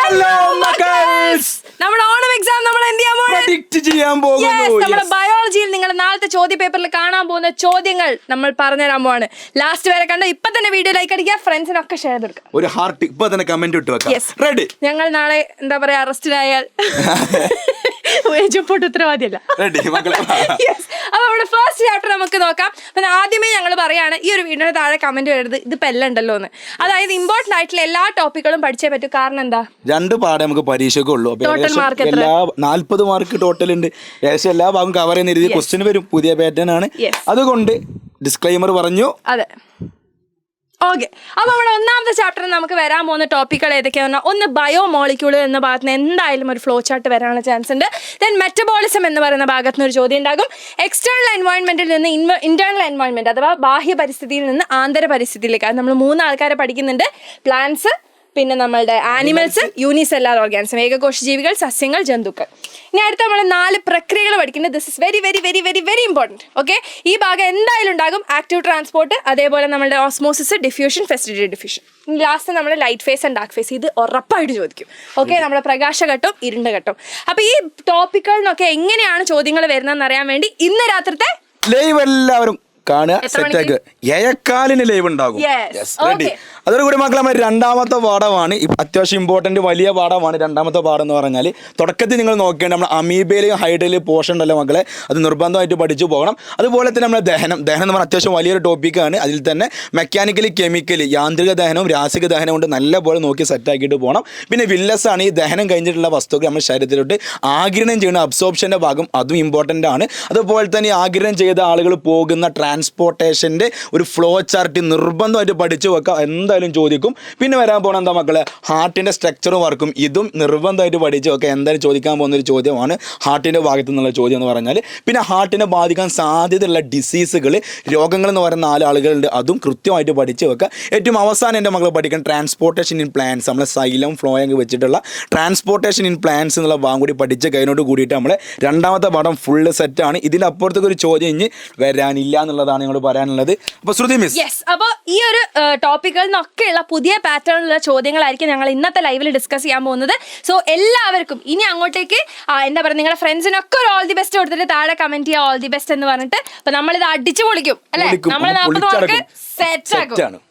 Hello മക്കൾസ്, നമ്മുടെ Onam exam നമ്മൾ എന്ത് പ്രഡിക്റ്റ് ചെയ്യാൻ പോകുന്നു. നമ്മുടെ ബയോളജിയിൽ നിങ്ങൾ നാളത്തെ ചോദ്യ പേപ്പറിൽ കാണാൻ പോകുന്ന ചോദ്യങ്ങൾ നമ്മൾ പറഞ്ഞുതരാൻ പോവാണ്. ലാസ്റ്റ് വരെ കണ്ടോ. ഇപ്പൊ തന്നെ വീഡിയോ ലൈക്ക് അടിക്കുക, ഫ്രണ്ട്സിനൊക്കെ ഷെയർ ചെയ്തെടുക്കുക. ഒരു ഹാർട്ട് ഇപ്പൊ തന്നെ കമന്റ് ഇട്ട് വെക്കാം. റെഡി? ഞങ്ങൾ നാളെ എന്താ പറയാ അറസ്റ്റിലായാൽ ഉത്തരവാദിയല്ല. അപ്പൊ നമ്മുടെ ഫസ്റ്റ് ചാപ്റ്റർ നമുക്ക് നോക്കാം. പിന്നെ ആദ്യമേ ഞങ്ങൾ പറയാണ്, ഈ ഒരു വീഡിയോയുടെ താഴെ കമന്റ് വരരുത് ഇത് പെല്ലുണ്ടല്ലോ എന്ന്. അതായത് ഇമ്പോർട്ടന്റ് ആയിട്ടുള്ള എല്ലാ ടോപ്പിക്കുകളും പഠിച്ചേ പറ്റൂ. കാരണം എന്താ, 2 പാഠം നമുക്ക് പരീക്ഷയ്ക്ക് ഉള്ളൂ. ടോട്ടൽ മാർക്ക് 40 മാർക്ക് ടോട്ടൽ ഉണ്ട്. ഏകദേശം എല്ലാ ഭാഗം കവർ ചെയ്യുന്ന രീതി ക്വസ്റ്റ്യൻ വരും. പുതിയ പാറ്റേൺ ആണ്, അതുകൊണ്ട് ഡിസ്ക്ലൈമർ പറഞ്ഞു. അതെ, ഓക്കെ. അപ്പൊ നമ്മുടെ ഒന്നാമത്തെ ചാപ്റ്ററിൽ നമുക്ക് വരാൻ പോകുന്ന ടോപ്പിക്കുകൾ ഏതൊക്കെയാണെന്ന് പറഞ്ഞാൽ, ഒന്ന് ബയോമോളിക്യൂള് എന്ന ഭാഗത്ത് നിന്ന് എന്തായാലും ഒരു ഫ്ലോ ചാർട്ട് വരാനുള്ള ചാൻസ് ഉണ്ട്. ദെൻ മെറ്റബോളിസം എന്ന് പറയുന്ന ഭാഗത്ത് നിന്ന് ഒരു ചോദ്യം ഉണ്ടാകും. എക്സ്റ്റേണൽ എൻവയോൺമെന്റിൽ നിന്ന് ഇന്റേണൽ എൻവയോൺമെന്റ് അഥവാ ബാഹ്യ പരിസ്ഥിതിയിൽ നിന്ന് ആന്തര പരിസ്ഥിതിയിലേക്ക്, അത് നമ്മൾ 3 ആൾക്കാരെ പഠിക്കുന്നുണ്ട്. പ്ലാന്റ്സ്, പിന്നെ നമ്മളുടെ ആനിമൽസ്, യൂണിസെല്ലാർ ഓർഗാനിസം, ഏകകോശ ജീവികൾ, സസ്യങ്ങൾ, ജന്തുക്കൾ. ഇനി അടുത്ത നമ്മൾ 4 പ്രക്രിയകൾ പഠിക്കുന്നത്. This is very very very very very important. Okay, ഈ ഭാഗം എന്തായാലും ഉണ്ടാകും. ആക്റ്റീവ് ട്രാൻസ്പോർട്ട്, അതേപോലെ നമ്മുടെ osmosis, diffusion, facilitated diffusion. Last നമ്മുടെ light phase and dark phase. ഇത് ഉറപ്പായിട്ട് ചോദിക്കും. ഓക്കെ, നമ്മുടെ പ്രകാശഘട്ടം, ഇരുണ്ട ഘട്ടം. അപ്പോൾ ഈ ടോപ്പിക്കുകളിൽ നിന്നൊക്കെ എങ്ങനെയാണ് ചോദ്യങ്ങൾ വരുന്നതെന്ന് അറിയാൻ വേണ്ടി ഇന്ന് രാത്രിത്തെ ലൈവ് എല്ലാവരും കാണുക. സെറ്റാക്കുക. 7:15 ലൈവ് ഉണ്ടാകും. അതോടുകൂടി മക്കളെ രണ്ടാമത്തെ പാഠമാണ് അത്യാവശ്യം ഇമ്പോർട്ടൻറ്റ് വലിയ പാഠമാണ്. രണ്ടാമത്തെ പാഠം എന്ന് പറഞ്ഞാൽ തുടക്കത്തിൽ നിങ്ങൾ നോക്കേണ്ട നമ്മൾ അമീബയിലെയും ഹൈഡ്രയിലെയും പോർഷൻ ഉണ്ടല്ലോ മക്കളെ, അത് നിർബന്ധമായിട്ട് പഠിച്ചു പോകണം. അതുപോലെ തന്നെ നമ്മുടെ ദഹനം എന്ന് പറഞ്ഞാൽ അത്യാവശ്യം വലിയൊരു ടോപ്പിക്കാണ്. അതിൽ തന്നെ മെക്കാനിക്കലി, കെമിക്കലി, യാന്ത്രിക ദഹനവും രാസിക ദഹനവും കൊണ്ട് നല്ലപോലെ നോക്കി സെറ്റാക്കിയിട്ട് പോകണം. പിന്നെ വില്ലസ് ആണ് ഈ ദഹനം കഴിഞ്ഞിട്ടുള്ള വസ്തുക്കൾ നമ്മുടെ ശരീരത്തിലോട്ട് ആഗിരണം ചെയ്യുന്ന അബ്സോർപ്ഷൻ്റെ ഭാഗം, അതും ഇമ്പോർട്ടൻ്റ് ആണ്. അതുപോലെ തന്നെ ആഗിരണം ചെയ്ത ആളുകൾ പോകുന്ന ട്രാൻസ്പോർട്ടേഷൻ്റെ ഒരു ഫ്ലോ ചാർട്ട് നിർബന്ധമായിട്ട് പഠിച്ചു വെക്കാം. എന്തായാലും ചോദിക്കും. പിന്നെ വരാൻ പോകണം എന്താ മക്കളെ, ഹാർട്ടിൻ്റെ സ്ട്രക്ചറും വർക്കും, ഇതും നിർബന്ധമായിട്ട് പഠിച്ചു വെക്കാം. എന്തായാലും ചോദിക്കാൻ പോകുന്ന ഒരു ചോദ്യമാണ് ഹാർട്ടിൻ്റെ ഭാഗത്തു നിന്നുള്ള ചോദ്യം എന്ന് പറഞ്ഞാൽ. പിന്നെ ഹാർട്ടിനെ ബാധിക്കാൻ സാധ്യതയുള്ള ഡിസീസുകൾ, രോഗങ്ങൾ എന്ന് പറയുന്ന 4 ആളുകളുണ്ട്, അതും കൃത്യമായിട്ട് പഠിച്ചു വെക്കുക. ഏറ്റവും അവസാനം എൻ്റെ മക്കൾ പഠിക്കണം ട്രാൻസ്പോർട്ടേഷൻ ഇൻ പ്ലാന്റ്സ്, നമ്മളെ സൈലം ഫ്ലോയും വെച്ചിട്ടുള്ള ട്രാൻസ്പോർട്ടേഷൻ ഇൻ പ്ലാന്റ്സ് എന്നുള്ള ഭാഗം കൂടി പഠിച്ച് കഴിഞ്ഞോട് കൂടിയിട്ട് നമ്മളെ രണ്ടാമത്തെ പാഠം ഫുള്ള് സെറ്റാണ്. ഇതിൻ്റെ അപ്പുറത്തേക്ക് ഒരു ചോദ്യം ഇനി വരാനില്ല എന്നുള്ളതാണ് ഞങ്ങൾ പറയാനുള്ളത്. അപ്പോൾ ശ്രുതി മിസ്, അപ്പോൾ ഈ ഒരു ടോപ്പിക്കുകളിൽ നിന്നൊക്കെയുള്ള പുതിയ പാറ്റേണിലുള്ള ചോദ്യങ്ങളായിരിക്കും ഞങ്ങൾ ഇന്നത്തെ ലൈവിൽ ഡിസ്കസ് ചെയ്യാൻ പോകുന്നത്. സോ എല്ലാവർക്കും ഇനി അങ്ങോട്ടേക്ക് എന്താ പറയുക, നിങ്ങളുടെ ഫ്രണ്ട്സിനൊക്കെ ഒരു ഓൾ ദി ബെസ്റ്റ് കൊടുത്തിട്ട് താഴെ കമന്റ് ചെയ്യുക ഓൾ ദി ബെസ്റ്റ് എന്ന് പറഞ്ഞിട്ട്. അപ്പോൾ നമ്മളിത് അടിച്ചു പൊളിക്കും അല്ലേ, നമ്മൾ 40 മാർക്ക് സെറ്റ് ആക്കും.